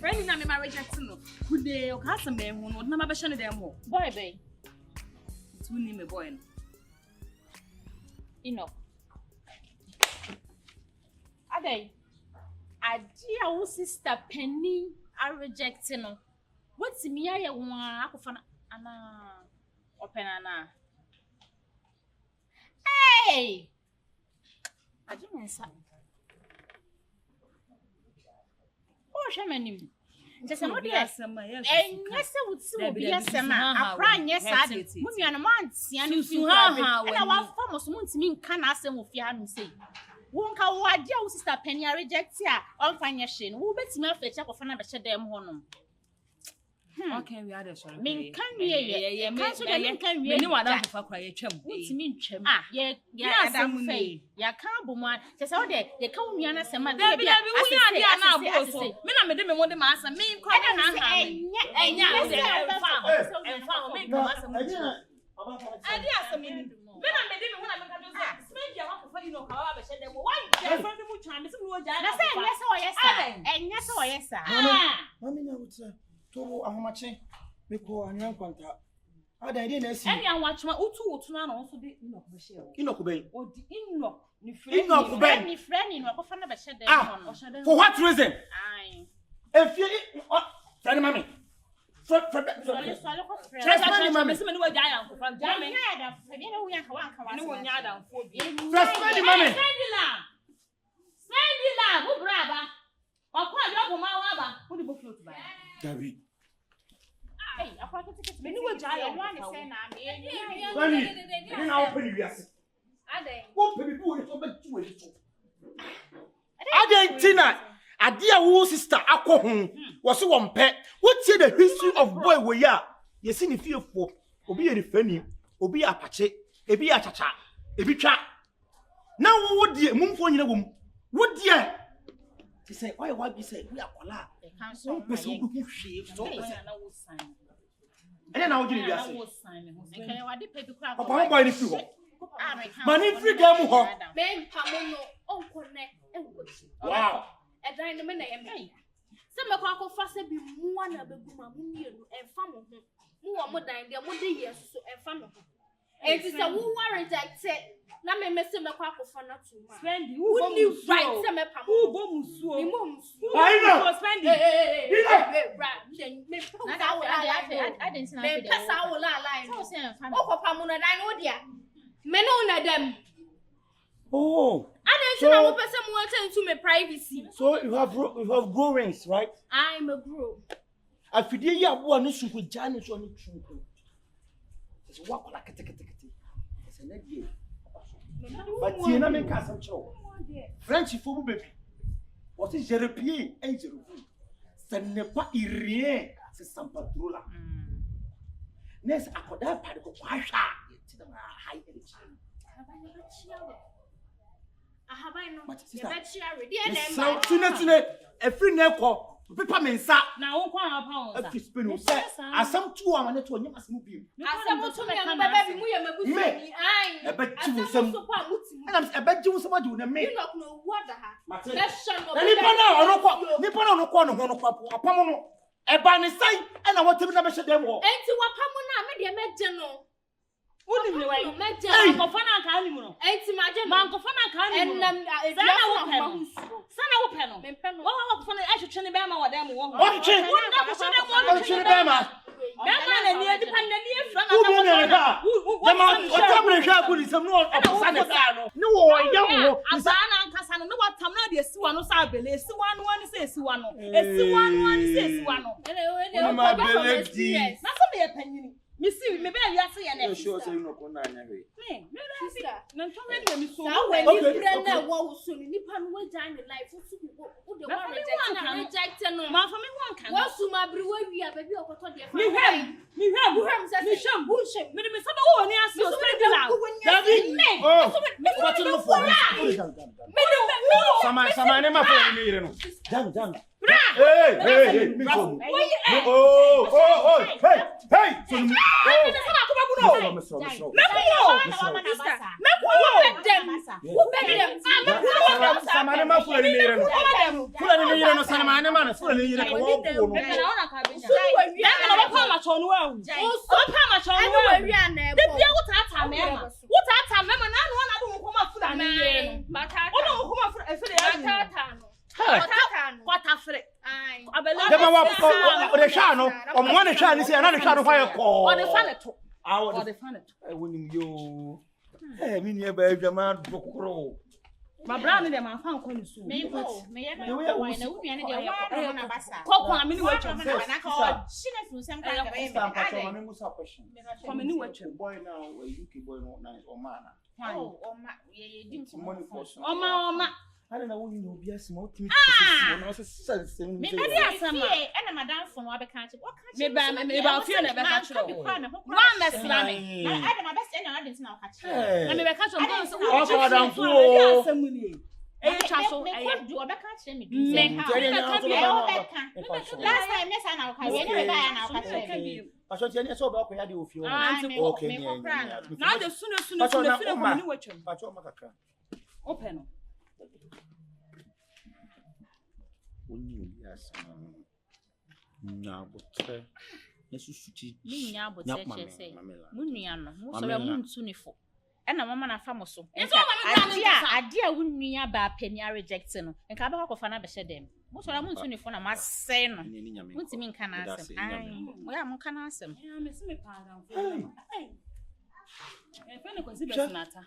friend na me ma reject no. Kude o ka se me hu no na ma be hye ne dem ho. Boy be. Tu ni me boy no. Enock. Adey. Adia wo sister Penny are rejecting no. What's me aye wa akofa na ana open ana. Hey! Ajumensa. Oh, shamanim. Just some idea. Yes, would be a summer. I cry, yes, I did. Mummy and a man, see, and you have, and our farmers won't mean can ask them if you hadn't say. Won't how what your sister Penny rejects here on financial. Who bets me off the check of another shed them home. Okay, we are the sorry. Mean can we? Can we? No one for cry chum. What's mean chum? Ah, yeah, Adam Fay. Ya can't be one. Just out there, they call me an assembly. We are now. Men are the one the master. Me, quite and to ahomache meko anwan kwanta ada ide na si enya watchma otu na no so de Enock be share Enock ben odi Enock ni friend no ko fa na be share dem no for what reason ai if you friend mami friend mami se me ni wa jaya ko fa jaya me nya da fa bi na wo yan ka wan ka wa ni wo nya da fo bi friend mami Spendy Love wo braba okwa yo ko ma wa ba wo di bo float ba David. Hey, I thought it's many were giant. One is saying, I'm now open yes. What people will come back to it. Argentina, a dear woo sister, Aquahum, was one pet. What's the history of boy we are? You see, if you for, or be a defending, or be a pache, a be a chacha, a be chat. Now, what dear moon for your womb? What dear? He said, why you say we are kola? So person who shave so and then I'll give you a sign. Okay, what did people cry? Papa, why if you money free game ho. Ben pamono on connect and wow. A dynamic name. Some of our faster be one of the guma and family. More than their 1 years so and family. And it's a woman rejected. Na me mese me kwa kofa na too much. Spendy, who knew right se me pam. Who go musuo? Me mo musuo. Why not? Spendy. Me I didn't know. Me pesa wo la line. O ko pam no dan wo dia. Me no na dem. Oh. I didn't know wo pesa mo want to me privacy. So you have growings, right? I'm a grow. Afidie ya bo anu sunko jani so anu sunko. It's what kola kete. It's a lady. But you know, make us some show. French for baby. What is European and European? Ce n'est pas irrien, c'est sans patrouille. N'est-ce à quoi d'un pas de quoi ça? C'est dans la high energy. I have no. Tune. Every neck. Papa mensa na wo kwa apa on sa no say asam tu am na to onyam asam bi asam to me baba bi mu ye mabusu ni ai e ba ti wo sam and e ba ji wo sam adu na me Enock no wada ha lesson no ni pa na ono ko no ho no kwa apam no e ba ne sai e na wotem na be hye dem ho enti wapam na me de meje no woni me wai meje ko fa na ka ani mu no enti maje man ko fa na ka ani mu enam sana wo pe no wo ko fa na a hwehwe ne be ma wada mu wo ho o hwehwe na ko hwehwe ne be ma na ni edi pan na ni efra na wo ne ha dama o tamre hwa ko ni sam no o sa ne sa no ni wo ya wo asa na nkasa no ni watam na de esiwa no sa bele esiwa no ani se esiwa no esiwa no ani se esiwa no ma bele di na so me panyini mi si me be ya se ya na sure say Enock na anya we me na nto me de mi so we ni brenda wo so ni nipa no wajan ni life so wo de wa reject no ma fa me wan kan wo su ma bri wo wi a baby okoto de fa mi hwam se mi sham me de me so be wo ni ase o Spendy Love David me what you for me sama ne ma for ni ire no dan hey me so hey so me na fura ni yire ko wo na ona ka be nya na ba pa ma cho no awu o pa ma cho no awu de bia wo tata mema na no na do ko ma fura ni yire no batata o no ko ma fura e fere ya batata no kwata fere ai abele de ma wa o de sha no o mo ne sha ni se na ne sha no fa ye ko o de fa ne to o de fa ne to e woni yo mi ni e ba adwama dokoro ma bra me de ma fa nko ni so me ya na wine na wunu ne de wa na basa ko mi ni wa twem na ka she na fun sam ka ka be me musa question ko mi ni wa twem boy now a UK boy no na o ma na o ma ye dim so o ma I don't know when you be as small to me. I me be asama e na madam fo no abeka che what catch me ba feel na beka che no ma sra me na I my best na adin na catch na me beka che o madam fo e cha so e do abeka che me do last time nessa na ka ye na ba na catch me Pastor tiani so ba ko ya de ofio okay na de sunu feel ko ni wetwem Pastor makaka open no Oni yes na botre nesusuti ni nya botre chese munua no mo so ya muntu ni fo e na mama na fa mo so ade a wunua ba pani reject no nka ba ko fa na be hye dem mo so ya muntu ni fo na ma sei no muntimi nka na asem ai mo ya mo nka na asem me se me pa dan fo e fe ne ko si be sunata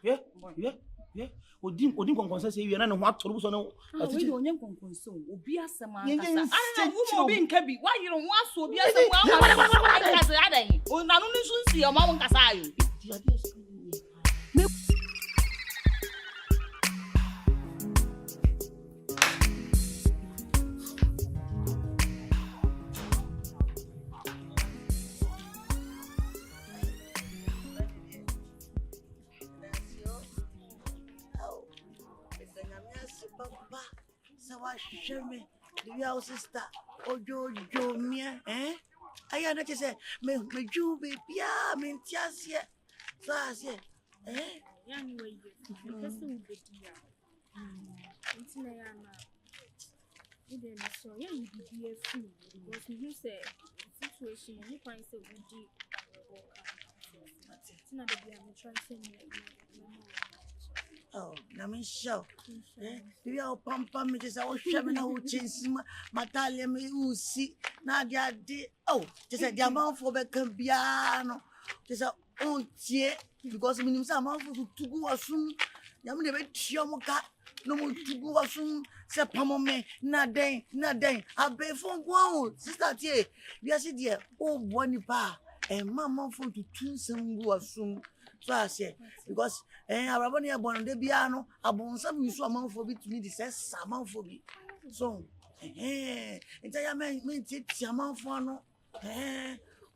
Yeah. Odin konkonsa se wi na ne ho atoro so no ati onye konkonsa obi asem akasa ana wo obi nka bi wa yiro ho aso obi asem wa akasa adan o na no nsu nsi o ma wo nkasa ayo Shame, the real sister, Ojo Mia, I had to say, me you be ya, me tiasia. So I said, Anyway, the person will be dear. It's Nayana. Then so, yeah, you be a fool because you say, situation, you find so good deep. It's not a be a transcendent. Oh, na me show. The real pampa me just our shaman who changes Matalia me usi. Nadia di just a diamond for the cambiano. Just a own tear because minimum some of to go as soon. Yamu never chiamoka. No more to go as soon. Say Pamome, Nadine. I pay for one sister tear. Yes, dear. Oh, one pa. And mamma for to tune some go as soon. So I say, because Araboni are born on the piano, upon some use amount for me to me, this says amount for me. So, entire man take amount for no,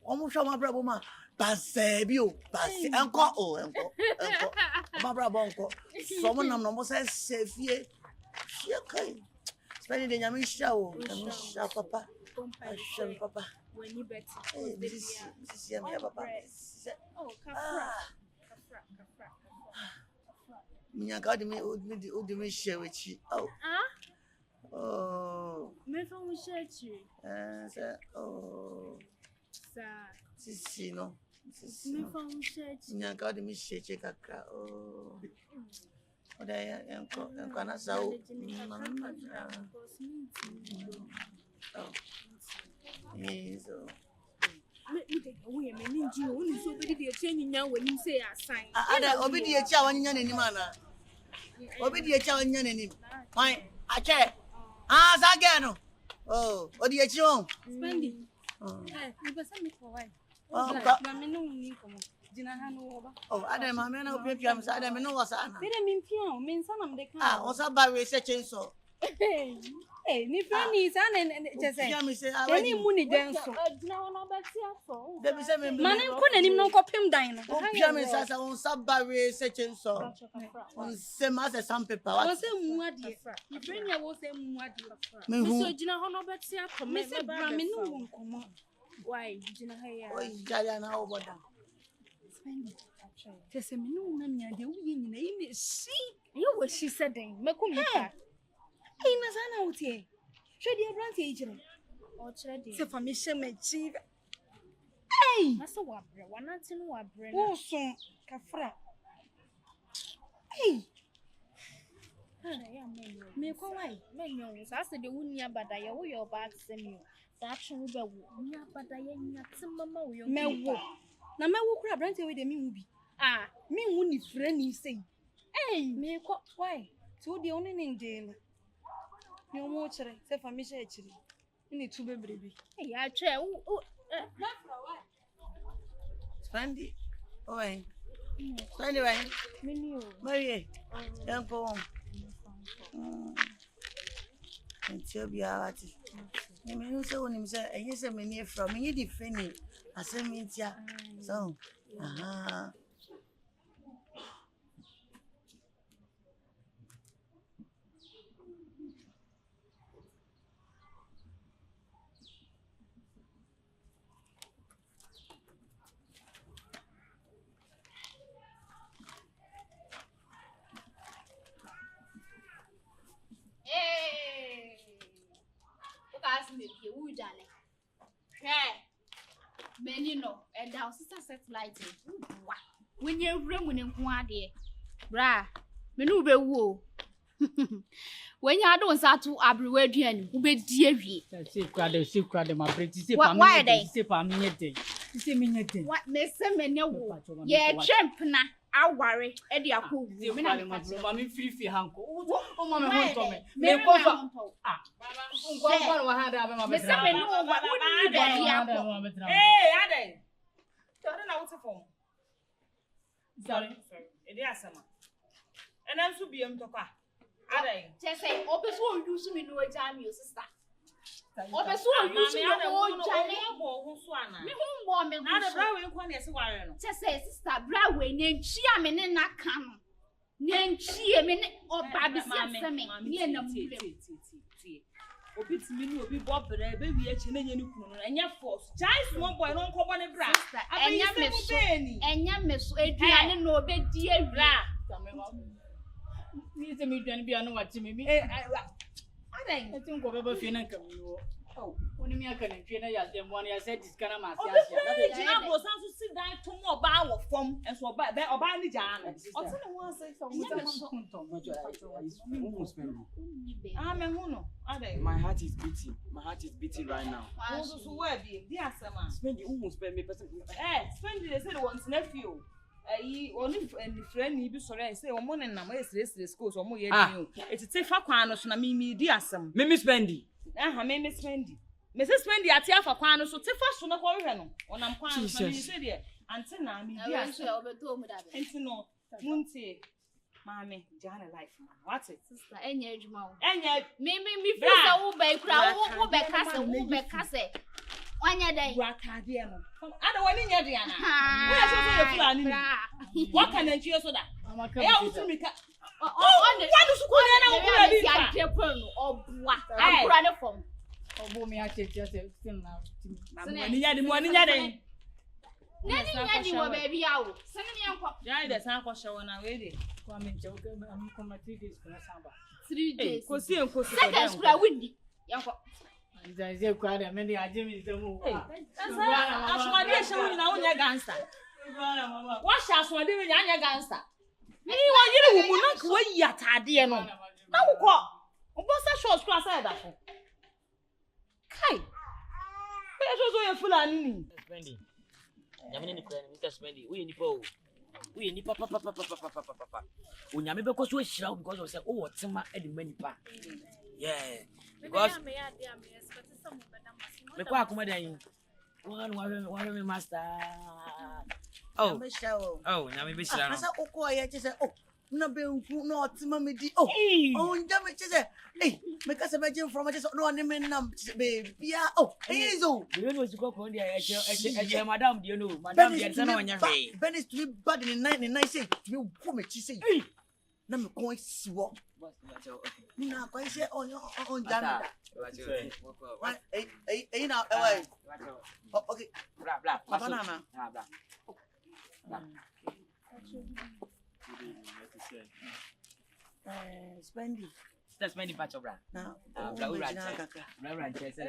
almost my brother, Passabio, Pass, uncle, Barbara Bonco, someone almost says, safe here. She okay. Spending the Yamin show, Papa, I shall Papa. When you bet, this is Papa. Oh, Minya God me me share with you. Oh. Me from we share you. Sir. Sisi no. Me from we share you. Minya God me share kakra. Oh. Oda yanko na sawo. Oh. Yes. We are many Jews who be the changing now when you say a sign. Ada obi di echa wanya nani mana. Obi di echa wanya nani. Fine. Ache. Saga no. Oh, odi echi on. Spendy. You be send me for why? Me no ni komo. Dina ha no oba. Oh, ada ma me na opi am sa ada me no wasa na. Me de me pia, me nsa na me de kan. Osa ba we se chenso. Ni Bernice and just say. Any money dance. Man, couldn't even know him dying. Pyjamas as on Sabari searching so. On same as a sandpaper. I was a muddy. You bring your was a muddy. So, Gina Honobert, Mr. Bramin, no one come on. Why, Gina Hay? Oh, Jaliana over there. There's a no name, you name is she. You what she said, Macumba. Hey, Mazana out here. Should you brand agent? Or Chedi. Say for me, shame achieve. Hey! That's a wabre. One not in wabre. Oh, so, Kafra. Hey! Me ko why? Menyo. So I said the unya badaya wo your bad semi. That should be unya badaya nyati mama wo your Mewo. Na mewo kura brand we de me wo bi. Ah, Me wo ni friend ni say. hey, Me ko why? So the only thing jail. Me o mo chere, say for me share chiri. Ni tu bebrebe. hey, I try. Spendy. Oi. Spendy, why? Menu. Marie. Don't go home. Until be out. You may say when him say, and yes, I'm near from me, defending. I send me here. So, Hey! O ka me pie wu jale. Hwe. Many no, and our sister satellite. Wa. When you room when nko ade. Bra, me no be wo. When you don't start to abriwe aduan, wo be di awie. Say crowd my pretty say Why for me say me What me say me ne wo. Ye tramp na aware e de akọ. me na me free hanko. O mama Why ho to me. Me ko fa. Ah. Ngwa wa ha da be ma be. Me say me no wa woni de akọ. Hey, Ade. Tell na what for. Sorry. E dey asema. And I'm so be to kwa. Ade. Just say obeso o use me no jam your sister. Obeso o use me no jam. Me hu mbo me. Na the bra we kwa na se ware no. Just say sister bra we na nchia me ne na ka no. Na nchie me ne oba be se me. Me na mu. Obi timi ni obi bo bra be wi eche na nya ni kunu no enya force chai small boy no nkobo ne bra enya me so eduane no obedi awira Me say me dwan bia no wache me. Adan I think go be fie na kam ni wo. Oh, oni mi aka na fie na ya dem one ya said this kana ma obi sia. free jina bro san so sit down to mo ba wo fom enso oba ni ja no o ti ne won say so me hu no Adan My heart is beating. My heart is beating right now. so where be di asema Spendy almost spend me person. Spendy they say they want na feel only friend ni bi sore say omo ne nam esire school so omo ye din o etite fa kwan no so na mi di asem Me Spendy. me Spendy me say Spendy ati afa kwan no so te fa so na ko hwe no onam kwan no so mi say de ante na mi di asem obeto mu da be enti no muntie mame jana life man what it sister enya adwuma wo enya me fi say wo ba kura wo be kase Wanya day. Wakade no. Ada wani nya de ana. Wo so so ye fula ni. Waka na nchi so da. Ya usumi ka. Wanu su ko na wo kura bi fa. Ya tepon no obua. Akura ne fom. Obo mi acheche say still now. Wani nya de wani nya de. Nani nya di wo baby yawo. Sene mi enko. Ya de san ko hye na we de. Kwa me nche o am come 3 days kuna samba. 3 days. Ko si enko si. Second scra windi. Yanko. Nze kwa da me de aje mi zemu. Aswade hye wo nyina wo nya gangster. Wa hye aswade we nya gangster. Ni wo yiri wo mu na ko yi atade no. Na wo ko. Obo sa short scra sa da ko. Kai. Be so ye fulani ni. Spendy. Nyame ni kura ni Mr. Spendy. We nipa o. We nipa papa. O nyame be ko so hira because of say o wotima e de manipa. Yeah. Because me kwa akoma dan yin. One me master. Oh. Nyame be hira no. Asa okoye che say na be nku na otima me di njame che say me ka se beje from che say no ne me nam be bia ezo We don't know to go on there madam do you know madam dey say no nya hwe. Bernice to be bad in the night say to be wo me chi say na me kon siwo na kon say on jam da na okay Bla banana bla. Spendy Sister Spendy patch bra. Na. Bra ura chese.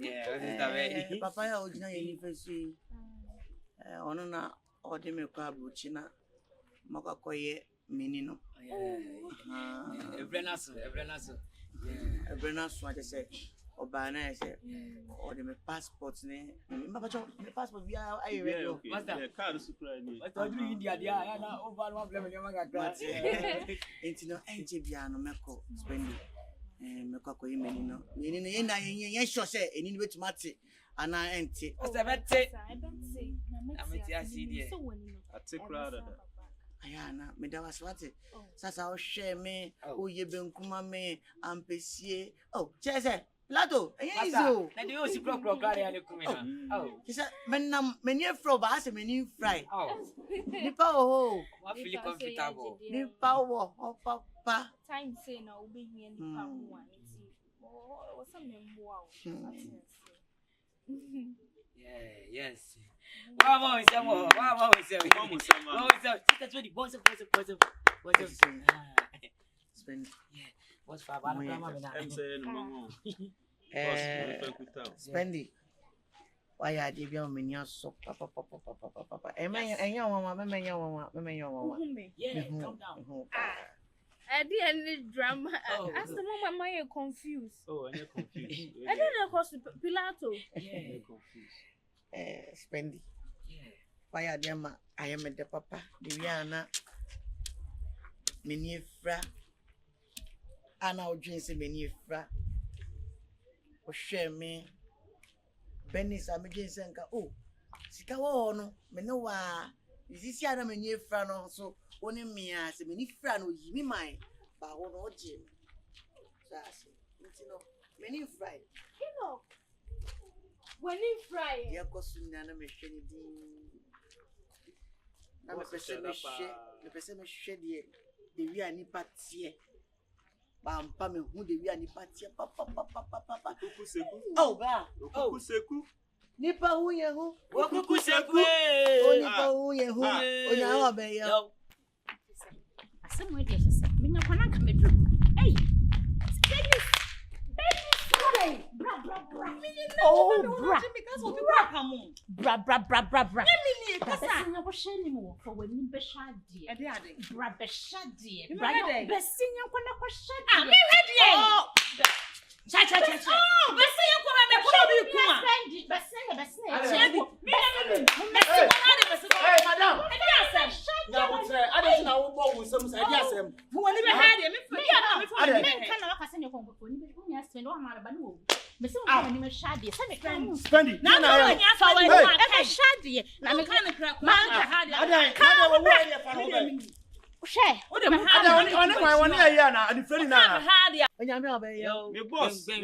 Yeah, Papa ya ojina yeni fesi. Ono na ode me kwa buchi na makakoye menino. Ebrenaso. Bernice just say Obana say or the passport ne my passport we are ready the card super ni what are you India dia na over one problem you maga grant enti no enje bia no meko Spendy meko ko yimeni no ye na ye sure say eni ni betumate ana enti asebete ameti asidi atikrada ayana me da waswate sasa o share me o ye benkuma me ampesie chese Pilato ezo na dey o si pro carry ale kumina kisa menam meni fro ba ase meni fry nipa o wa feel comfortable nipa wo o papa time say na obi hia nipa ho anti o some mboa yes Vamos, Spendy. What's 5 Spendy. Why are you being many so papa? Enya mama. Yeah, calm down. I didn't drama. As the moment I am confused. Oh, I'm confused. I don't know what's Pilato. Yeah, confused. Spendy. Why are you I am the papa. Diana. Menifra. Ana ojinse menifra. O share me. Bernice amejinse nka sika wo no me no wa isisi ana menifra no so oni mia se menifra no yi mi man ba ho no oje sase ntino menifra when you fry ya kosunya na mehwe ni din na me pese me hwe de wi ani patie Bampa me hu de wi ani patie papa Okukuseku ba Okukuseku nipa hu ye hu Okukuseku nipa hu ye hu onya obe yo Somewhere there say me na kwana ka medru hey bra because of people come on bra let me kasa na wo share mo for when be shade e dey ade bra be shade bra be sinya kwana ko shade me ready cha be say you come me ko be kuma be say Hey madam na butre ade na wo bo wo sam say asem woni be ha de me kana wa kasa ne ko ko ni be nya Spendy wa mara ba ni wo me se wo ni me shade se me kan Spendy na no nya fa wa e shade na me kan kra ko ha de ade wo wo ye fa no be she o de me ha de oni ya na adi freni na ha de onya me obe yo me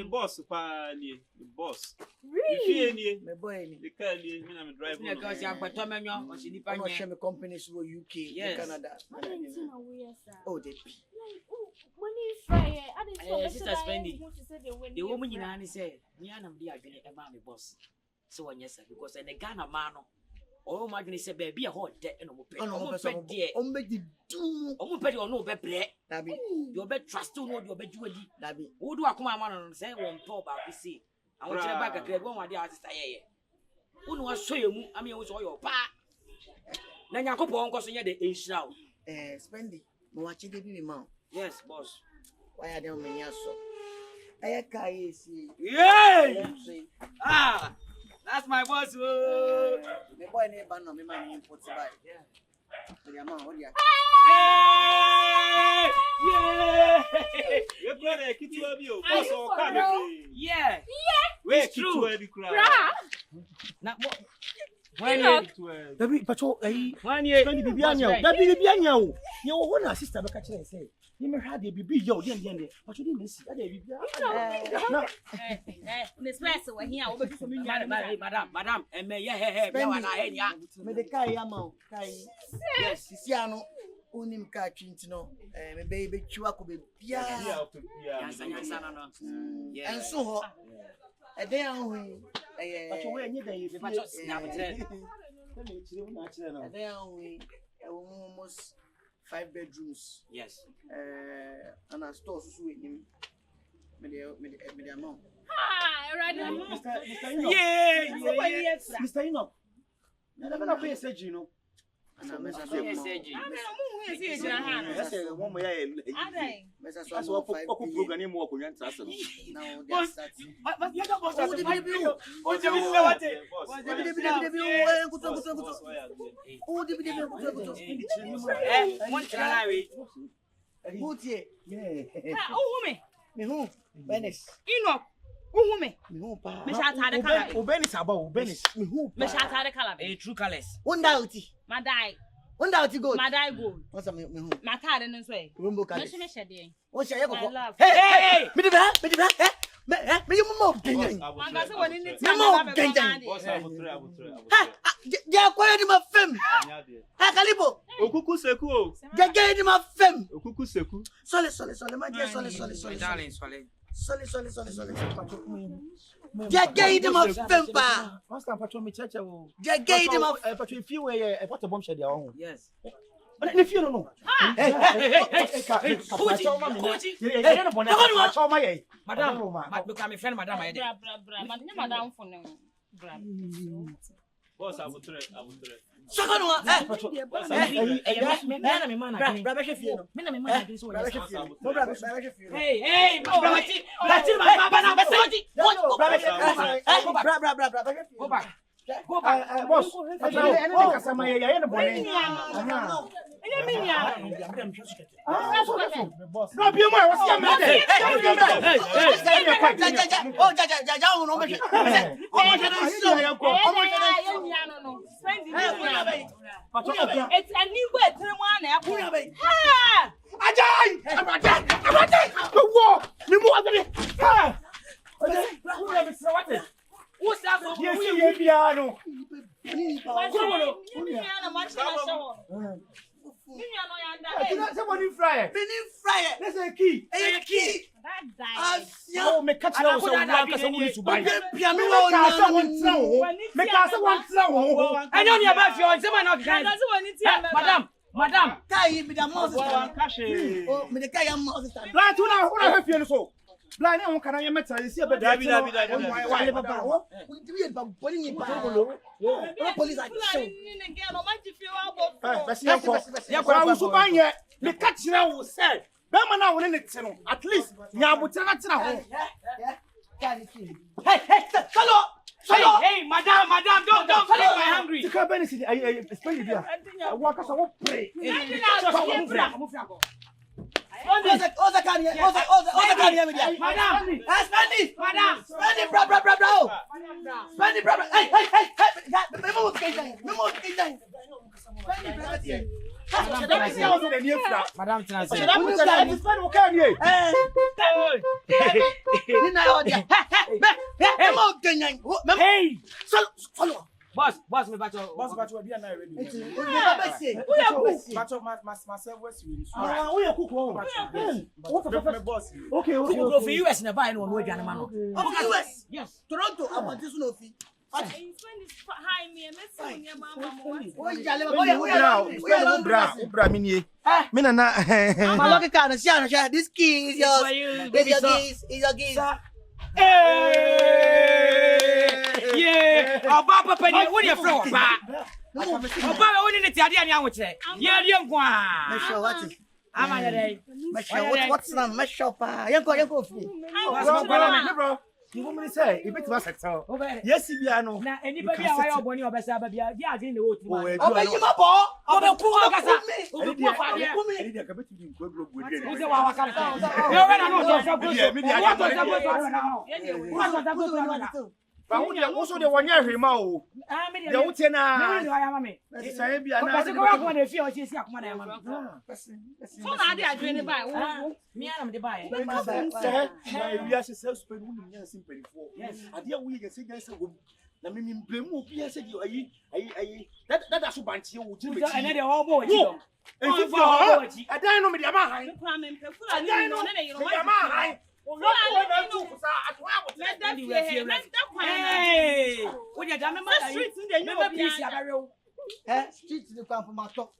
boss pa ni me boss really ni me boy ni the car ni me na me drive na ka si agbato menyo o si nipa no nye share me companies wo UK Canada they when you fry I didn't Sister Spendy the woman nyina ni say me anam di adwene e ma me boss so won yesa because the Ghana man no o ma adwene say ba bia ho de no mo pe de o me di du o mo pe de o no be bre dabi you be trust no de o be juadi dabi wo do akoma ma no say won to ba ko see awon kire ba kakra go won de asista yeye wo no aso yemu ame wo so yo pa na nyakopo nko so nye de enhira o Spendy mo wa chide bi ma yes boss why are they me yaso aya kai si that's my boss me boy ne ba no me ma ni import buy yeah man what ya we brother kitu abi o boss o ka be yeah we kitu abi kra na Dabi pacho Spendy bibi anya o ye wo na sister be ka kire say ye me hwa de bibi ye o de pacho de nsi ade bibi na the stress we here we be so me nwa madam me ye be wa na he nya me de kai ama kai yes sisi ano unim ka twinti no me be twa ko be bia yansa no enso ho eden ahu pacho we enye da ye pacho na butre na chire no eden ahu almost 5 bedrooms. Yes. And a store so with him. Me amount. Mr. Enock. Never know where say you know. And I message you. That's what program more can answer. Now they are starting. But you don't boss. Bernice. Enock. Me shall tie the color. Bernice about Bernice. Me shall tie the color. A true colors. One doughty. My die. One doughty gold. My die gold. What's up, me? My card in this way. Rumbo card. What's your love? Hey! Me you mo genyan. Me mo genyan. Dia kwa di ma fem. Ha Kalibo. Okuku seku o. Dia di ma fem. Okuku seku. Sole ma dia sole. Darling, Swale. Sole. Dia di ma fem pa. Master patron me cheche o. Dia di ma patron fi we Watabomshel dia o. Yes. Ne fi no. Madam, look at my friend, Madam. Madam for no. Boss, I will try. Second one, Go back, boss. It's a new way to one. What's that? Yes, piano. Somebody fry. That's a key. Oh, me catch now so one person who is to buy. I don't know about you. Someone not kind. Madam. Kai me da Moses. Oh, me the kai am Moses. Blind to now, what have you so? Blind on can I meet I see a bit. We police are show. Me catch now say. Bema na woni ne te no at least nya abotira tena ho. Hey, follow. Hey, madam, don't make me hungry. Tika Bernice Spendy Love. Wa ka so wo pray. Oza can here. Madam. Spendy. Madam. Spendy, bro. Spendy, bro. Hey. Memo Spendy. Madam, Boss, me back to be na ready. Boss. Okay. For US na buy no no aduane ma no. US. Yes. Toronto, about this no fee. This key is your keys. Yeah, Papa Penny, what are you from? Papa, what did you tell you? Yeah, young one. What is? Am I today? What's the mesh up? You Bro. You want me to say? If it was a tell. Yes, Ibiano. Now, anybody I want you about Sabia, yeah, in the water. Oh, you my boy. Oh, also the 1 year remote. The Utena. It's a baby. I want to feel she's young. So now they are doing it by me. I'm the buyer. We are self spend 1 year simply for. Yes, I dear we can say yes. Na me blame you be say you ayi that so banti you and then the whole boy. I don't know me the man. I don't know me the man. Hey, what you done? Remember, streets the camp for my top.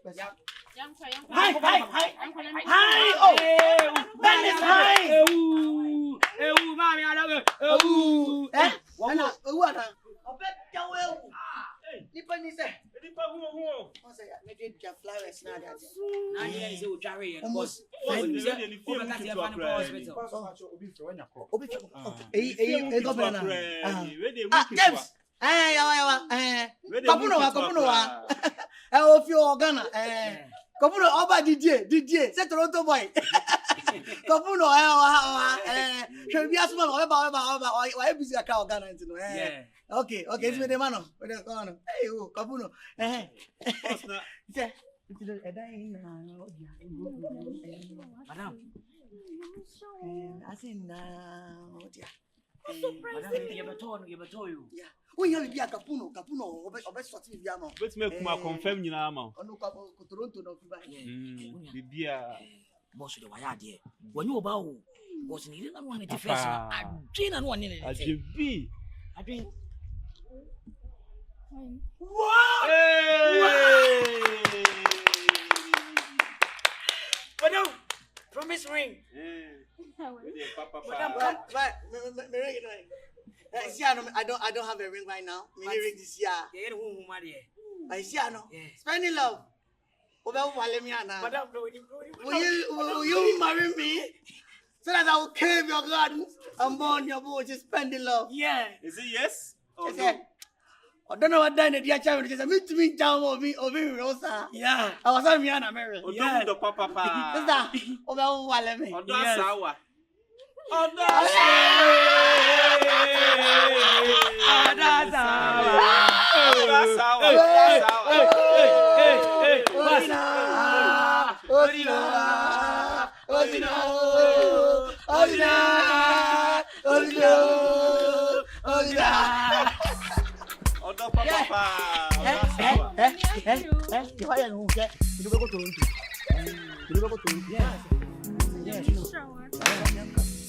Hi. Oh, Bernice, hi. Mommy, I love you. What? Nipa ni say. Nipa who? Wọ́n say me dey their flowers na dey. Na dey say o tware yẹn boss. Obi governor na. James. Yawa. Kapuno wa. Ofi Ghana. Kapuno oba Didier. Say Toronto boy. Kapuno should be asma oba. Why busy aka Ghana ntino. Okay, it's me the man. Hey, Kapuno. Madam. I say now, dear. Madam, you better you. Yeah. When you be a Kapuno, obe sorti bi ama. Bet me kuma confirm nyina ma. Onu kwa Toronto no fiba. Bibia. Boss de waya de. When you ba o, boss ni na no ane first. Adwin na no ane. Adwin. Wow! Madam, promise ring. Madam, come. Me ring it. See, I don't have a ring right now. Me ring this year. Yeah, who marry? I see, I know. Spendy Love. Madam, will you marry me? So that I will cave your gardens and burn your boat, Spendy Love. Yeah. Is it yes? Oh, no. I don't know what done the dear child is. I meet to me down of me, Rosa. Yeah. I was on me and Mary. Yeah. The papa. Sister, over Walame. Oh, that's sour. Oh, Yes.